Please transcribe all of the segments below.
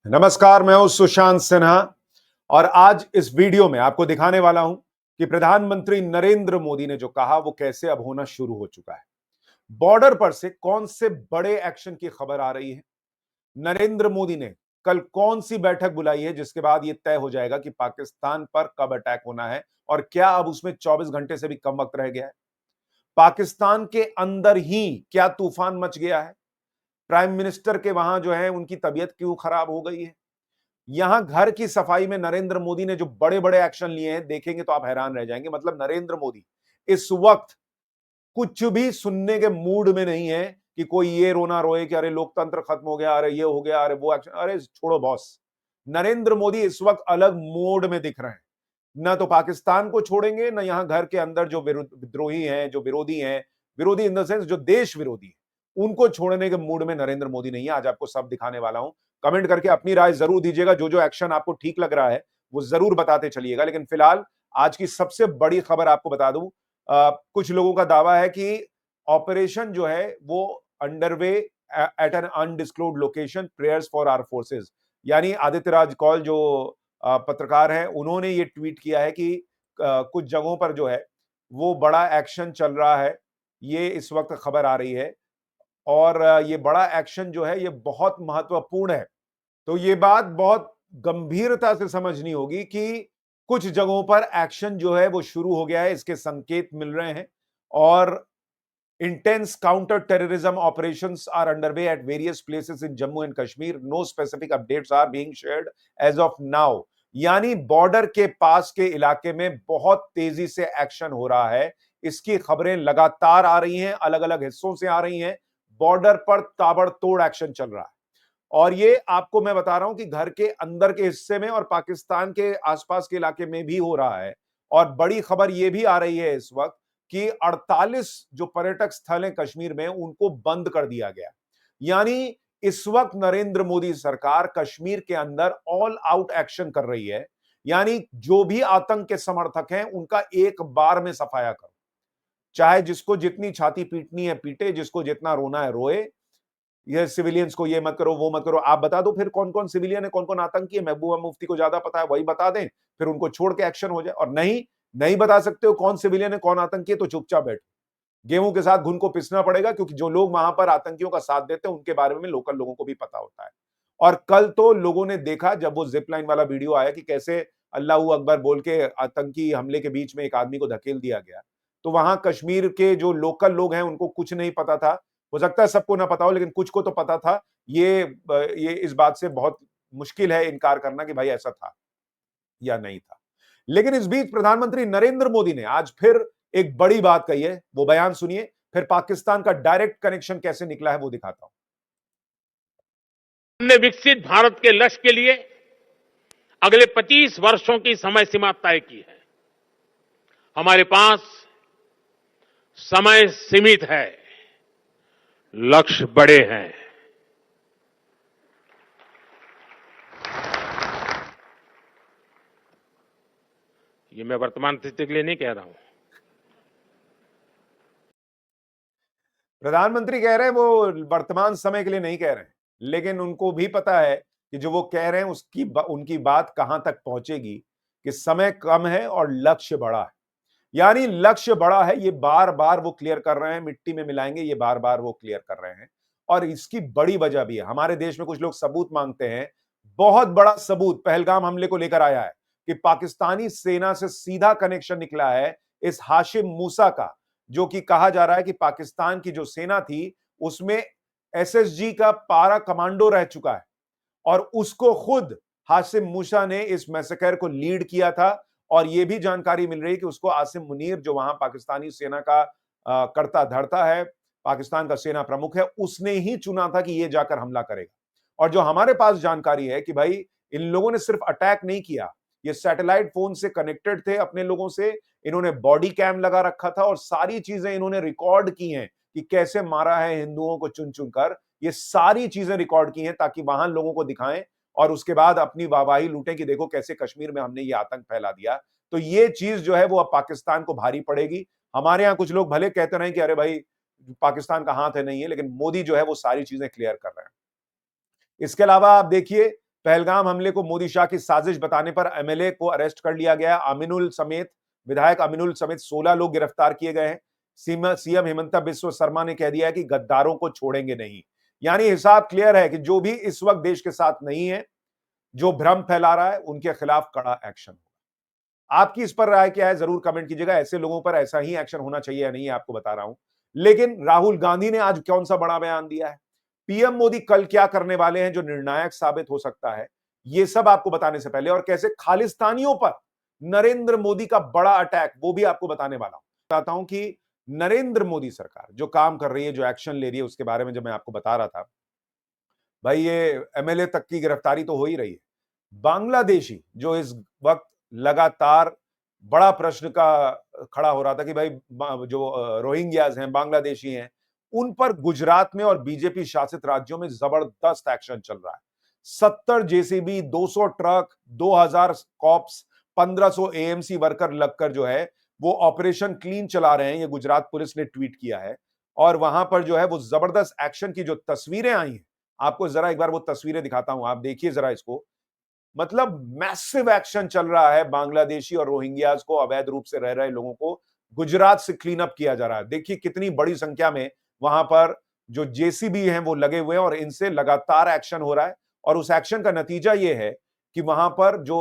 नमस्कार, मैं हूं सुशांत सिन्हा और आज इस वीडियो में आपको दिखाने वाला हूं कि प्रधानमंत्री नरेंद्र मोदी ने जो कहा वो कैसे अब होना शुरू हो चुका है। बॉर्डर पर से कौन से बड़े एक्शन की खबर आ रही है। नरेंद्र मोदी ने कल कौन सी बैठक बुलाई है जिसके बाद यह तय हो जाएगा कि पाकिस्तान पर कब अटैक होना है और क्या अब उसमें 24 घंटे से भी कम वक्त रह गया है। पाकिस्तान के अंदर ही क्या तूफान मच गया है। प्राइम मिनिस्टर के वहां जो है उनकी तबीयत क्यों खराब हो गई है। यहां घर की सफाई में नरेंद्र मोदी ने जो बड़े बड़े एक्शन लिए हैं देखेंगे तो आप हैरान रह जाएंगे। मतलब नरेंद्र मोदी इस वक्त कुछ भी सुनने के मूड में नहीं है कि कोई ये रोना रोए कि अरे लोकतंत्र खत्म हो गया, अरे ये हो गया, अरे वो एक्शन, अरे छोड़ो बॉस। नरेंद्र मोदी इस वक्त अलग मोड में दिख रहे हैं। ना तो पाकिस्तान को छोड़ेंगे, ना यहां घर के अंदर जो विद्रोही हैं, जो विरोधी हैं, विरोधी इन द सेंस जो देश विरोधी है, उनको छोड़ने के मूड में नरेंद्र मोदी नहीं है। आज आपको सब दिखाने वाला हूं। कमेंट करके अपनी राय जरूर दीजिएगा। जो जो एक्शन आपको ठीक लग रहा है वो जरूर बताते चलिएगा। लेकिन फिलहाल आज की सबसे बड़ी खबर आपको बता दूं। कुछ लोगों का दावा है कि ऑपरेशन जो है वो underway at an undisclosed location, prayers for our forces. यानी आदित्य राज कौल जो पत्रकार है, उन्होंने ये ट्वीट किया है कि कुछ जगहों पर जो है वो बड़ा एक्शन चल रहा है। ये इस वक्त खबर आ रही है और ये बड़ा एक्शन जो है ये बहुत महत्वपूर्ण है। तो ये बात बहुत गंभीरता से समझनी होगी कि कुछ जगहों पर एक्शन जो है वो शुरू हो गया है, इसके संकेत मिल रहे हैं। और intense counter-terrorism operations are underway at various places in Jammu and Kashmir. No specific updates are being shared as of now. यानी बॉर्डर के पास के इलाके में बहुत तेजी से एक्शन हो रहा है। इसकी खबरें लगातार आ रही हैं, अलग अलग हिस्सों से आ रही हैं। बॉर्डर पर ताबड़तोड़ एक्शन चल रहा है और ये आपको मैं बता रहा हूं कि घर के अंदर के हिस्से में और पाकिस्तान के आसपास के इलाके में भी हो रहा है। और बड़ी खबर यह भी आ रही है इस वक्त कि 48 जो पर्यटक स्थल हैं कश्मीर में उनको बंद कर दिया गया। यानी इस वक्त नरेंद्र मोदी सरकार कश्मीर के अंदर ऑल आउट एक्शन कर रही है। यानी जो भी आतंक के समर्थक हैं उनका एक बार में सफाया करो। चाहे जिसको जितनी छाती पीटनी है पीटे, जिसको जितना रोना है रोए। ये सिविलियंस को ये मत करो, वो मत करो। आप बता दो फिर कौन कौन सिविलियन है, कौन कौन आतंकी है। महबूबा मुफ्ती को ज्यादा पता है, वही बता दें, फिर उनको छोड़ के एक्शन हो जाए। और नहीं नहीं बता सकते हो कौन सिविलियन है कौन आतंकी है, तो चुपचाप बैठो। गेहूं के साथ घुन को पिसना पड़ेगा, क्योंकि जो लोग वहां पर आतंकियों का साथ देते हैं उनके बारे में लोकल लोगों को भी पता होता है। और कल तो लोगों ने देखा जब वो जिप लाइन वाला वीडियो आया कि कैसे अल्लाह अकबर बोल के आतंकी हमले के बीच में एक आदमी को धकेल दिया गया। तो वहां कश्मीर के जो लोकल लोग हैं उनको कुछ नहीं पता था। हो सकता है सबको ना पता हो, लेकिन कुछ को तो पता था। ये इस बात से बहुत मुश्किल है इनकार करना कि भाई ऐसा था या नहीं था। लेकिन इस बीच प्रधानमंत्री नरेंद्र मोदी ने आज फिर एक बड़ी बात कही है। वो बयान सुनिए, फिर पाकिस्तान का डायरेक्ट कनेक्शन कैसे निकला है वो दिखाता हूं। हमने विकसित भारत के लक्ष्य के लिए अगले 25 वर्षों की समय सीमा तय की है। हमारे पास समय सीमित है, लक्ष्य बड़े हैं। ये मैं वर्तमान स्थिति के लिए नहीं कह रहा हूं। प्रधानमंत्री कह रहे हैं वो वर्तमान समय के लिए नहीं कह रहे हैं, लेकिन उनको भी पता है कि जो वो कह रहे हैं उनकी बात कहां तक पहुंचेगी, कि समय कम है और लक्ष्य बड़ा है। यानी लक्ष्य बड़ा है, ये बार बार वो क्लियर कर रहे हैं। मिट्टी में मिलाएंगे, ये बार बार वो क्लियर कर रहे हैं। और इसकी बड़ी वजह भी है। हमारे देश में कुछ लोग सबूत मांगते हैं। बहुत बड़ा सबूत पहलगाम हमले को लेकर आया है कि पाकिस्तानी सेना से सीधा कनेक्शन निकला है इस हाशिम मूसा का, जो कि कहा जा रहा है कि पाकिस्तान की जो सेना थी उसमें एसएसजी का पारा कमांडो रह चुका है और उसको खुद हाशिम मूसा ने इस मैसेकर को लीड किया था। और यह भी जानकारी मिल रही है कि उसको आसिम मुनीर, जो वहां पाकिस्तानी सेना का करता धरता है, पाकिस्तान का सेना प्रमुख है, उसने ही चुना था कि यह जाकर हमला करेगा। और जो हमारे पास जानकारी है कि भाई इन लोगों ने सिर्फ अटैक नहीं किया, ये सैटेलाइट फोन से कनेक्टेड थे अपने लोगों से। इन्होंने बॉडी कैम लगा रखा था और सारी चीजें इन्होंने रिकॉर्ड की हैं कि कैसे मारा है हिंदुओं को चुन चुनकर। ये सारी चीजें रिकॉर्ड की हैं ताकि वहां लोगों को दिखाएं और उसके बाद अपनी वाहवाही लूटें कि देखो कैसे कश्मीर में हमने ये आतंक फैला दिया। तो ये चीज जो है वो अब पाकिस्तान को भारी पड़ेगी। हमारे यहां कुछ लोग भले कहते रहे कि अरे भाई पाकिस्तान का हाथ है नहीं है, लेकिन मोदी जो है वो सारी चीजें क्लियर कर रहे हैं। इसके अलावा आप देखिए पहलगाम हमले को मोदी शाह की साजिश बताने पर एमएलए को अरेस्ट कर लिया गया। विधायक अमीनुल समेत 16 लोग गिरफ्तार किए गए हैं। सीएम हिमंता बिस्वा शर्मा ने कह दिया है कि गद्दारों को छोड़ेंगे नहीं। यानी हिसाब क्लियर है कि जो भी इस वक्त देश के साथ नहीं है, जो भ्रम फैला रहा है, उनके खिलाफ कड़ा एक्शन होगा। आपकी इस पर राय क्या है, जरूर कमेंट कीजिएगा। ऐसे लोगों पर ऐसा ही एक्शन होना चाहिए या नहीं, आपको बता रहा हूं। लेकिन राहुल गांधी ने आज कौन सा बड़ा बयान दिया है, पीएम मोदी कल क्या करने वाले हैं जो निर्णायक साबित हो सकता है, ये सब आपको बताने से पहले, और कैसे खालिस्तानियों पर नरेंद्र मोदी का बड़ा अटैक, वो भी आपको बताने वाला हूं। बताता हूं कि नरेंद्र मोदी सरकार जो काम कर रही है, जो एक्शन ले रही है, उसके बारे में जब मैं आपको बता रहा था, भाई ये एमएलए तक की गिरफ्तारी तो हो ही रही है। बांग्लादेशी जो इस वक्त लगातार बड़ा प्रश्न का खड़ा हो रहा था कि भाई जो रोहिंग्याज हैं, बांग्लादेशी हैं, उन पर गुजरात में और बीजेपी शासित राज्यों में जबरदस्त एक्शन चल रहा है। 70 JCB, 200 truck, 2000 cops, 1500 AMC worker लगकर जो है वो ऑपरेशन क्लीन चला रहे हैं। ये गुजरात पुलिस ने ट्वीट किया है। और वहां पर जो है वो जबरदस्त एक्शन की जो तस्वीरें आई हैं, आपको जरा एक बार वो तस्वीरें दिखाता हूं, आप देखिए जरा इसको। मतलब मैसिव एक्शन चल रहा है। बांग्लादेशी और रोहिंग्याज को, अवैध रूप से रह रहे लोगों को गुजरात से क्लीन अप किया जा रहा है। देखिए कितनी बड़ी संख्या में वहां पर जो जेसीबी हैं वो लगे हुए हैं और इनसे लगातार एक्शन हो रहा है। और उस एक्शन का नतीजा ये है कि वहां पर जो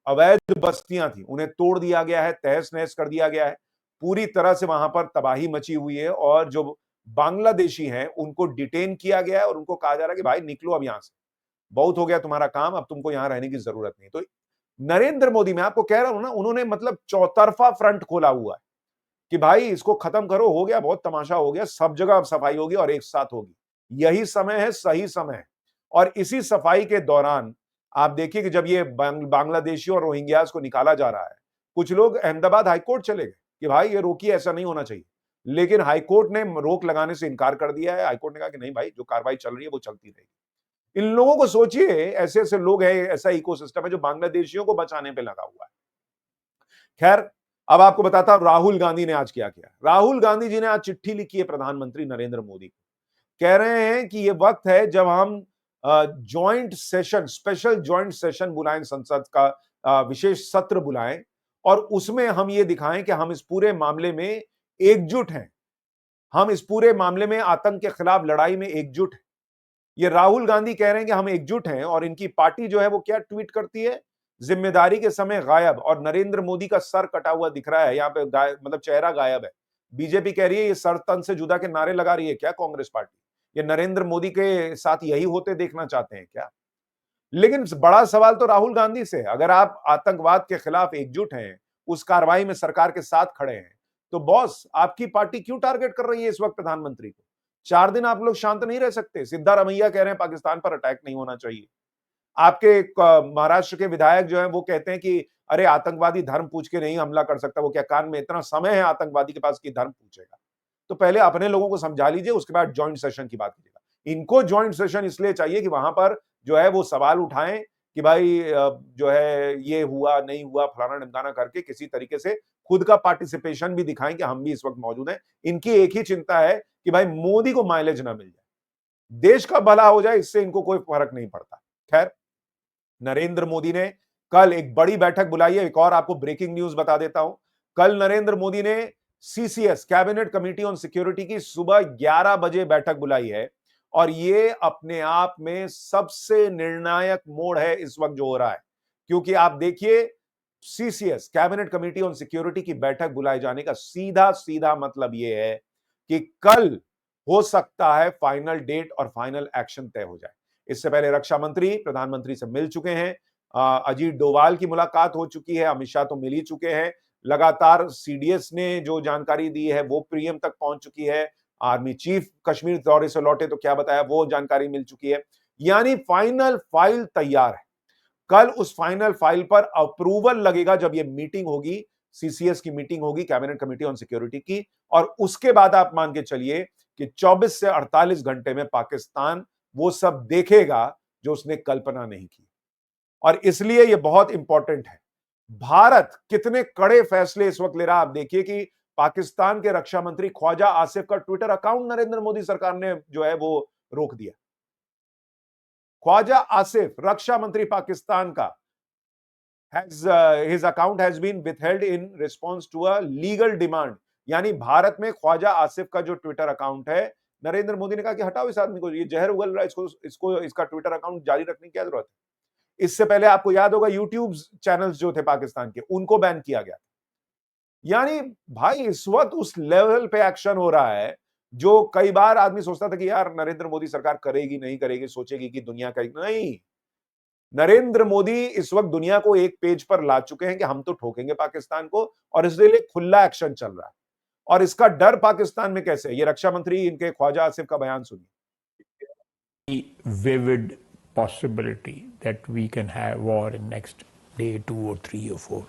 अवैध बस्तियां थी उन्हें तोड़ दिया गया है, तहस नहस कर दिया गया है। पूरी तरह से वहां पर तबाही मची हुई है और जो बांग्लादेशी हैं उनको डिटेन किया गया है और उनको कहा जा रहा है कि भाई निकलो अब यहां से, बहुत हो गया तुम्हारा काम, अब तुमको यहां रहने की जरूरत नहीं। तो नरेंद्र मोदी, मैं आपको कह रहा हूं ना, उन्होंने मतलब चौतरफा फ्रंट खोला हुआ है कि भाई इसको खत्म करो, हो गया, बहुत तमाशा हो गया, सब जगह अब सफाई होगी और एक साथ होगी। यही समय है, सही समय है। और इसी सफाई के दौरान आप देखिए कि जब ये बांग्लादेशी और रोहिंग्यास को निकाला जा रहा है, कुछ लोग अहमदाबाद हाईकोर्ट चले गए कि भाई ये रोकिए, ऐसा नहीं होना चाहिए। लेकिन हाईकोर्ट ने रोक लगाने से इनकार कर दिया है। हाईकोर्ट ने कहा कि नहीं भाई, जो कार्रवाई चल रही है वो चलती रहेगी। इन लोगों को सोचिए, ऐसे ऐसे लोग हैं, ऐसा इकोसिस्टम है जो बांग्लादेशियों को बचाने पे लगा हुआ है। खैर, अब आपको बताता हूं राहुल गांधी ने आज क्या किया। राहुल गांधी जी ने आज चिट्ठी लिखी है प्रधानमंत्री नरेंद्र मोदी को। कह रहे हैं कि ये वक्त है जब हम joint session, special joint session बुलाएं, संसद का विशेष सत्र बुलाएं और उसमें हम ये दिखाएं कि हम इस पूरे मामले में एकजुट हैं। हम इस पूरे मामले में आतंक के खिलाफ लड़ाई में एकजुट हैं। ये राहुल गांधी कह रहे हैं कि हम एकजुट हैं और इनकी पार्टी जो है वो क्या ट्वीट करती है, जिम्मेदारी के समय गायब, और नरेंद्र मोदी का सर कटा हुआ दिख रहा है यहाँ पे, मतलब चेहरा गायब है। बीजेपी कह रही है ये सर तन से जुदा के नारे लगा रही है क्या कांग्रेस पार्टी? ये नरेंद्र मोदी के साथ यही होते देखना चाहते हैं क्या? लेकिन बड़ा सवाल तो राहुल गांधी से है। अगर आप आतंकवाद के खिलाफ एकजुट हैं, उस कार्रवाई में सरकार के साथ खड़े हैं, तो बॉस आपकी पार्टी क्यों टारगेट कर रही है इस वक्त प्रधानमंत्री को? 4 दिन आप लोग शांत नहीं रह सकते? सिद्धारमैया कह रहे हैं पाकिस्तान पर अटैक नहीं होना चाहिए। आपके महाराष्ट्र के विधायक जो हैं वो कहते हैं कि अरे आतंकवादी धर्म पूछ के नहीं हमला कर सकता। वो क्या कान में इतना समय है आतंकवादी के पास कि धर्म पूछेगा? तो पहले अपने लोगों को समझा लीजिए, उसके बाद जॉइंट सेशन की बात कीजिएगा। इनको जॉइंट सेशन इसलिए चाहिए कि वहां पर जो है वो सवाल उठाएं कि भाई जो है ये हुआ नहीं हुआ, फलाना ढिमकाना करके किसी तरीके से खुद का पार्टिसिपेशन भी दिखाएं कि हम भी इस वक्त मौजूद हैं। इनकी एक ही चिंता है कि भाई मोदी को माइलेज ना मिल जाए, देश का भला हो जाए, इससे इनको कोई फर्क नहीं पड़ता। खैर, नरेंद्र मोदी ने कल एक बड़ी बैठक बुलाई है। एक और आपको ब्रेकिंग न्यूज बता देता हूं। कल नरेंद्र मोदी ने CCS, cabinet committee on security की सुबह 11 बजे बैठक बुलाई है और ये अपने आप में सबसे निर्णायक मोड़ है इस वक्त जो हो रहा है। क्योंकि आप देखिए, CCS, cabinet committee on security की बैठक बुलाए जाने का सीधा सीधा मतलब यह है कि कल हो सकता है फाइनल डेट और फाइनल एक्शन तय हो जाए। इससे पहले रक्षा मंत्री प्रधानमंत्री से मिल चुके हैं। अजीत डोभाल की मुलाकात हो चुकी है। अमित शाह तो मिल ही चुके हैं। लगातार सीडीएस ने जो जानकारी दी है वो पीएम तक पहुंच चुकी है। आर्मी चीफ कश्मीर दौरे से लौटे तो क्या बताया, वो जानकारी मिल चुकी है। यानी फाइनल फाइल तैयार है। कल उस फाइनल फाइल पर अप्रूवल लगेगा जब ये मीटिंग होगी, सीसीएस की मीटिंग होगी, कैबिनेट कमेटी ऑन सिक्योरिटी की। और उसके बाद आप मान के चलिए कि 24 से 48 घंटे में पाकिस्तान वो सब देखेगा जो उसने कल्पना नहीं की। और इसलिए यह बहुत इंपॉर्टेंट है। भारत कितने कड़े फैसले इस वक्त ले रहा है। आप देखिए कि पाकिस्तान के रक्षा मंत्री ख्वाजा आसिफ का ट्विटर अकाउंट नरेंद्र मोदी सरकार ने जो है वो रोक दिया। ख्वाजा आसिफ, रक्षा मंत्री पाकिस्तान का, his account has been withheld in response to a legal demand। यानी भारत में ख्वाजा आसिफ का जो ट्विटर अकाउंट है, नरेंद्र मोदी ने कहा कि हटाओ इस आदमी को, ये जहर उगल रहा है, इसको इसका ट्विटर अकाउंट जारी रखने की क्या जरूरत है। इससे पहले आपको याद होगा यूट्यूब चैनल्स जो थे पाकिस्तान के, उनको बैन किया गया। यानी भाई इस वक्त उस लेवल पे एक्शन हो रहा है जो कई बार आदमी सोचता था कि यार नरेंद्र मोदी सरकार करेगी नहीं करेगी, सोचेगी कि दुनिया का, नहीं, नरेंद्र मोदी इस वक्त दुनिया को एक पेज पर ला चुके हैं कि हम तो ठोकेंगे पाकिस्तान को, और इसलिए खुला एक्शन चल रहा है। और इसका डर पाकिस्तान में कैसे है, ये रक्षा मंत्री इनके ख्वाजा आसिफ का बयान सुनिए। Vivid possibility that we can have war in next day 2 or 3 or 4.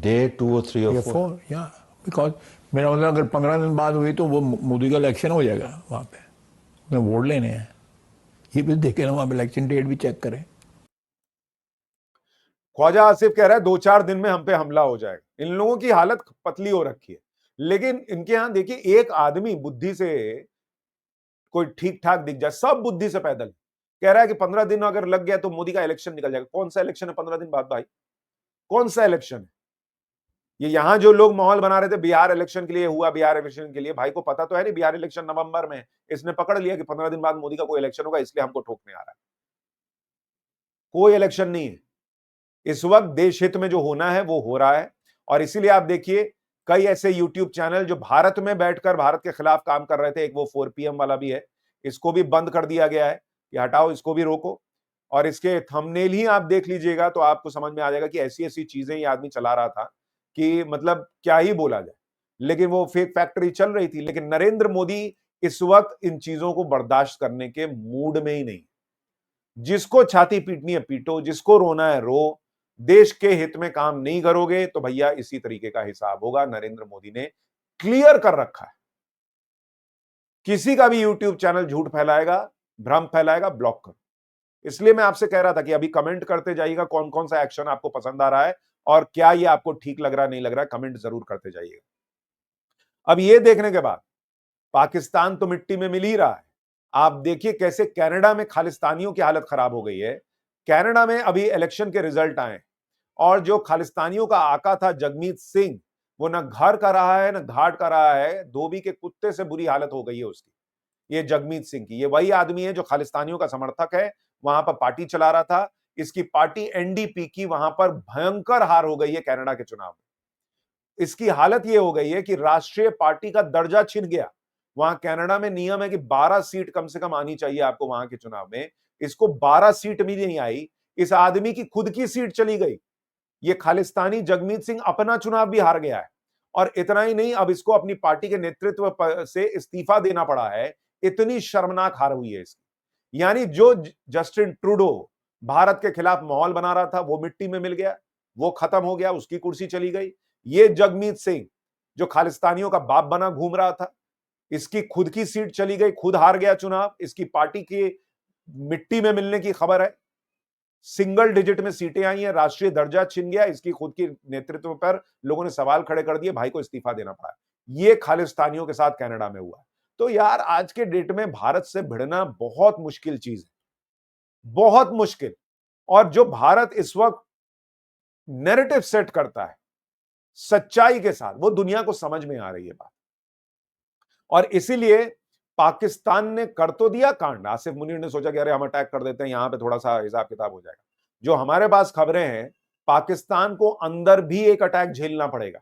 Day 2 or 3 or 4? Yeah, because मेरा मतलब अगर 15 दिन बाद हुई तो वो मोदी का इलेक्शन हो जाएगा वहां पे, उन्हें वोट लेने हैं, ये भी देखे ना, वहां पे इलेक्शन डेट भी चेक करें। ख्वाजा आसिफ कह रहा है 2-4 दिन में हम पे हमला हो जाएगा। इन लोगों की हालत पतली हो रखी है, लेकिन इनके यहां देखिए एक आदमी बुद्धि से कोई ठीक ठाक दिख जाए, सब बुद्धि से पैदल कह रहा है कि 15 दिन अगर लग गया तो मोदी का इलेक्शन निकल जाएगा। कौन सा इलेक्शन है 15 दिन बाद भाई, कौन सा इलेक्शन है ये? यहां जो लोग माहौल बना रहे थे बिहार इलेक्शन के लिए हुआ, बिहार इलेक्शन के लिए, भाई को पता तो है नहीं बिहार इलेक्शन नवंबर में, इसने पकड़ लिया कि 15 दिन बाद मोदी का कोई इलेक्शन होगा, इसलिए हमको ठोकने आ रहा है। कोई इलेक्शन नहीं है इस वक्त, देश हित में जो होना है वो हो रहा है। और इसीलिए आप देखिए कई ऐसे यूट्यूब चैनल जो भारत में बैठकर भारत के खिलाफ काम कर रहे थे, एक वो 4 PM वाला भी है, इसको भी बंद कर दिया गया है कि हटाओ, इसको भी रोको। और इसके थंबनेल ही आप देख लीजिएगा तो आपको समझ में आ जाएगा कि ऐसी ऐसी चीजें ये आदमी चला रहा था कि मतलब क्या ही बोला जाए, लेकिन वो फेक फैक्ट्री चल रही थी। लेकिन नरेंद्र मोदी इस वक्त इन चीजों को बर्दाश्त करने के मूड में ही नहीं। जिसको छाती पीटनी है पीटो, जिसको रोना है रो, देश के हित में काम नहीं करोगे तो भैया इसी तरीके का हिसाब होगा। नरेंद्र मोदी ने क्लियर कर रखा है, किसी का भी यूट्यूब चैनल झूठ फैलाएगा, भ्रम फैलाएगा, ब्लॉक करो। इसलिए मैं आपसे कह रहा था कि अभी कमेंट करते जाइएगा कौन कौन सा एक्शन आपको पसंद आ रहा है और क्या ये आपको ठीक लग रहा नहीं लग रहा है, कमेंट जरूर करते जाइएगा। अब ये देखने के बाद पाकिस्तान तो मिट्टी में मिल ही रहा है, आप देखिए कैसे कनाडा में खालिस्तानियों की हालत खराब हो गई है। कनाडा में अभी इलेक्शन के रिजल्ट आए और जो खालिस्तानियों का आका था जगमीत सिंह, वो ना घर का रहा है ना घाट का रहा है, धोबी के कुत्ते से बुरी हालत हो गई है उसकी, ये जगमीत सिंह की। ये वही आदमी है जो खालिस्तानियों का समर्थक है, वहां पर पार्टी चला रहा था। इसकी पार्टी एनडीपी की वहां पर भयंकर हार हो गई है कनाडा के चुनाव में। इसकी हालत ये हो गई है कि राष्ट्रीय पार्टी का दर्जा छिन गया। वहां कनाडा में नियम है कि 12 सीट कम से कम आनी चाहिए आपको वहां के चुनाव में, इसको 12 सीट भी नहीं आई। इस आदमी की खुद की सीट चली गई। ये खालिस्तानी जगमीत सिंह अपना चुनाव भी हार गया है, और इतना ही नहीं, अब इसको अपनी पार्टी के नेतृत्व से इस्तीफा देना पड़ा है। इतनी शर्मनाक हार हुई है इसकी। यानी जो जस्टिन ट्रूडो भारत के खिलाफ माहौल बना रहा था वो मिट्टी में मिल गया, वो खत्म हो गया, उसकी कुर्सी चली गई। ये जगमीत सिंह जो खालिस्तानियों का बाप बना घूम रहा था, इसकी खुद की सीट चली गई, खुद हार गया चुनाव, इसकी पार्टी की मिट्टी में मिलने की खबर है। सिंगल डिजिट में सीटें आई हैं, राष्ट्रीय दर्जा छिन गया, इसकी खुद की नेतृत्व पर लोगों ने सवाल खड़े कर दिए, भाई को इस्तीफा देना पड़ा। ये खालिस्तानियों के साथ कनाडा में हुआ। तो यार आज के डेट में भारत से भिड़ना बहुत मुश्किल चीज है, बहुत मुश्किल। और जो भारत इस वक्त नैरेटिव सेट करता है सच्चाई के साथ, वो दुनिया को समझ में आ रही है बात। और इसीलिए पाकिस्तान ने कर तो दिया कांड। आसिफ मुनीर ने सोचा कि अरे हम अटैक कर देते हैं, यहां पे थोड़ा सा हिसाब किताब हो जाएगा। जो हमारे पास खबरें हैं, पाकिस्तान को अंदर भी एक अटैक झेलना पड़ेगा।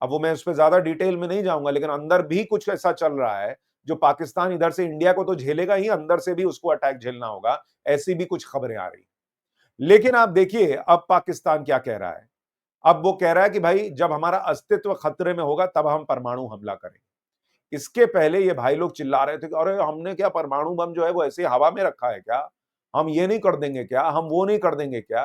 अब वो मैं उस पर ज्यादा डिटेल में नहीं जाऊंगा, लेकिन अंदर भी कुछ ऐसा चल रहा है जो पाकिस्तान इधर से इंडिया को तो झेलेगा ही, अंदर से भी उसको अटैक झेलना होगा, ऐसी भी कुछ खबरें आ रही। लेकिन आप देखिए अब पाकिस्तान क्या कह रहा है। अब वो कह रहा है कि भाई जब हमारा अस्तित्व खतरे में होगा तब हम परमाणु हमला करेंगे। इसके पहले ये भाई लोग चिल्ला रहे थे कि अरे हमने क्या परमाणु बम जो है वो ऐसे हवा में रखा है क्या, हम ये नहीं कर देंगे क्या, हम वो नहीं कर देंगे क्या।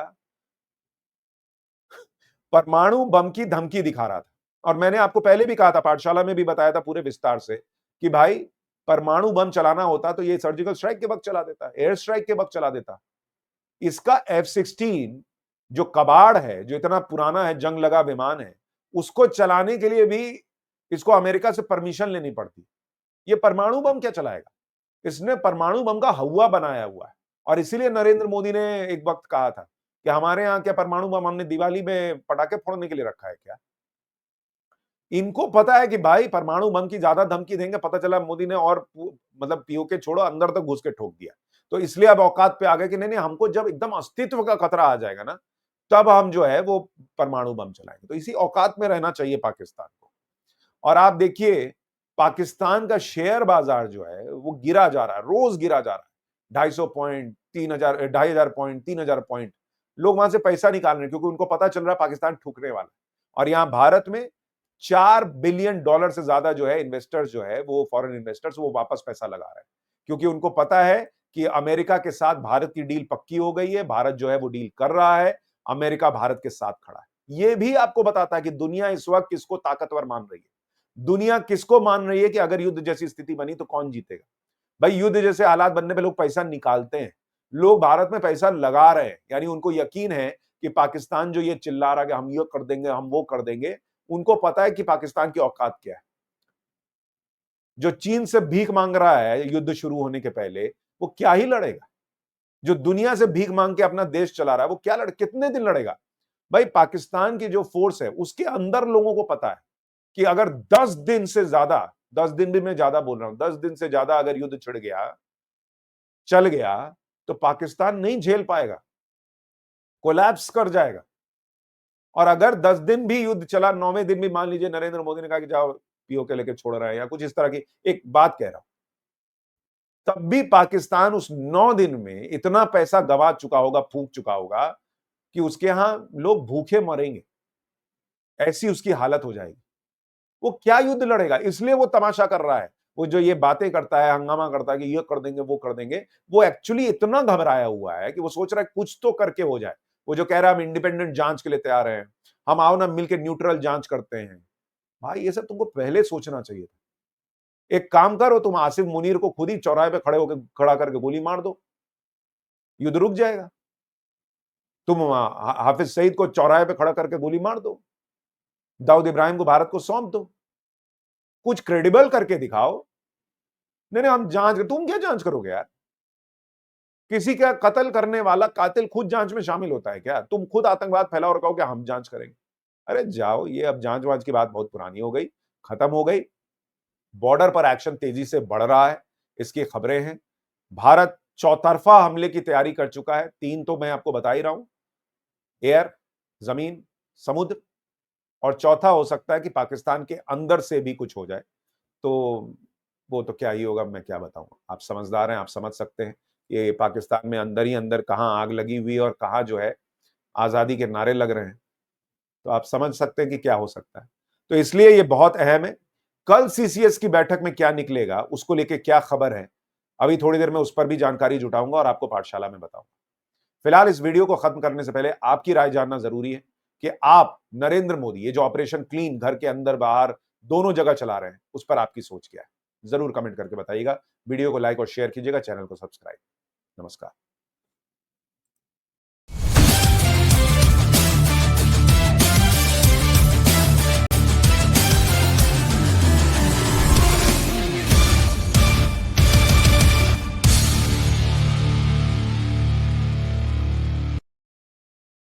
परमाणु बम की धमकी दिखा रहा था। और मैंने आपको पहले भी कहा था, पाठशाला में भी बताया था पूरे विस्तार से, कि भाई परमाणु बम चलाना होता तो ये सर्जिकल स्ट्राइक के वक्त चला देता, एयर स्ट्राइक के वक्त चला देता। इसका F-16 जो कबाड़ है, जो इतना पुराना है, जंग लगा विमान है, उसको चलाने के लिए भी इसको अमेरिका से परमिशन लेनी पड़ती। ये परमाणु बम क्या चलाएगा? इसने परमाणु बम का हवा बनाया हुआ है और इसीलिए नरेंद्र मोदी ने एक वक्त कहा था कि हमारे यहाँ क्या परमाणु बम हमने दिवाली में पटाखे फोड़ने के लिए रखा है क्या? इनको पता है कि भाई परमाणु बम की ज्यादा धमकी देंगे, पता चला मोदी ने और मतलब पीओके छोड़ो अंदर तक घुस के ठोक दिया। तो इसलिए अब औकात पे आ गए कि नहीं नहीं, हमको जब एकदम अस्तित्व का खतरा आ जाएगा ना, तब हम जो है वो परमाणु बम चलाएंगे। तो इसी औकात में रहना चाहिए पाकिस्तान को। और आप देखिए पाकिस्तान का शेयर बाजार जो है वो गिरा जा रहा है, रोज गिरा जा रहा है। 250 पॉइंट, 3000, 2500 पॉइंट, 3000 पॉइंट। लोग वहां से पैसा निकाल रहे हैं क्योंकि उनको पता चल रहा है पाकिस्तान ठुकने वाला है। और यहां भारत में $4 बिलियन से ज्यादा जो है इन्वेस्टर्स जो है वो फॉरेन इन्वेस्टर्स वो वापस पैसा लगा रहे हैं, क्योंकि उनको पता है कि अमेरिका के साथ भारत की डील पक्की हो गई है, भारत जो है वो डील कर रहा है, अमेरिका भारत के साथ खड़ा है। ये भी आपको बताता है कि दुनिया इस वक्त किसको ताकतवर मान रही है। दुनिया किसको मान रही है कि अगर युद्ध जैसी स्थिति बनी तो कौन जीतेगा। भाई युद्ध जैसे हालात बनने पे लोग पैसा निकालते हैं, लोग भारत में पैसा लगा रहे हैं, यानी उनको यकीन है कि पाकिस्तान जो ये चिल्ला रहा है कि हम ये कर देंगे, हम वो कर देंगे, उनको पता है कि पाकिस्तान की औकात क्या है। जो चीन से भीख मांग रहा है युद्ध शुरू होने के पहले, वो क्या ही लड़ेगा। जो दुनिया से भीख मांग के अपना देश चला रहा है वो क्या कितने दिन लड़ेगा। भाई पाकिस्तान की जो फोर्स है उसके अंदर लोगों को पता है कि अगर 10 दिन से ज्यादा, 10 दिन भी मैं ज्यादा बोल रहा हूं, 10 दिन से ज्यादा अगर युद्ध छिड़ गया, चल गया, तो पाकिस्तान नहीं झेल पाएगा, कोलैप्स कर जाएगा। और अगर 10 दिन भी युद्ध चला, 9वें दिन भी मान लीजिए नरेंद्र मोदी ने कहा कि जाओ पीओके लेके छोड़ रहा है या कुछ इस तरह की एक बात कह रहा हूं, तब भी पाकिस्तान उस 9 दिन में इतना पैसा गवा चुका होगा, फूंक चुका होगा कि उसके यहां लोग भूखे मरेंगे, ऐसी उसकी हालत हो जाएगी। वो क्या युद्ध लड़ेगा, इसलिए वो तमाशा कर रहा है। वो जो ये बातें करता है, हंगामा करता है कि ये कर देंगे, वो कर देंगे, वो एक्चुअली इतना घबराया हुआ है कि वो सोच रहा है कुछ तो करके हो जाए। वो जो कह रहा है हम इंडिपेंडेंट जांच के लिए तैयार हैं, हम आओ ना मिलकर न्यूट्रल जांच करते हैं। भाई ये सब तुमको पहले सोचना चाहिए था। एक काम करो, तुम आसिफ मुनीर को खुद ही चौराहे पे खड़ा करके गोली मार दो, युद्ध रुक जाएगा। तुम हाफिज सईद को चौराहे पे खड़ा करके गोली मार दो, दाऊद इब्राहिम को भारत को सौंप दो, कुछ क्रेडिबल करके दिखाओ। नहीं नहीं हम जांच, तुम क्या जांच करोगे यार? किसी का कत्ल करने वाला कातिल खुद जांच में शामिल होता है क्या? तुम खुद आतंकवाद फैलाओ और कहो कि हम जांच करेंगे। अरे जाओ, ये अब जांच वांच की बात बहुत पुरानी हो गई, खत्म हो गई। बॉर्डर पर एक्शन तेजी से बढ़ रहा है, इसकी खबरें हैं। भारत चौतरफा हमले की तैयारी कर चुका है। 3 तो मैं आपको बता ही रहा हूं, एयर, जमीन, समुद्र, और चौथा हो सकता है कि पाकिस्तान के अंदर से भी कुछ हो जाए। तो वो तो क्या ही होगा, मैं क्या बताऊं। आप समझदार हैं, आप समझ सकते हैं ये पाकिस्तान में अंदर ही अंदर कहां आग लगी हुई है और कहां जो है आजादी के नारे लग रहे हैं। तो आप समझ सकते हैं कि क्या हो सकता है। तो इसलिए ये बहुत अहम है। कल सीसीएस की बैठक में क्या निकलेगा, उसको लेके क्या खबर है, अभी थोड़ी देर में उस पर भी जानकारी जुटाऊंगा और आपको पाठशाला में बताऊंगा। फिलहाल इस वीडियो को खत्म करने से पहले आपकी राय जानना जरूरी है कि आप नरेंद्र मोदी ये जो ऑपरेशन क्लीन घर के अंदर बाहर दोनों जगह चला रहे हैं, उस पर आपकी सोच क्या है, जरूर कमेंट करके बताइएगा। वीडियो को लाइक और शेयर कीजिएगा, चैनल को सब्सक्राइब। नमस्कार।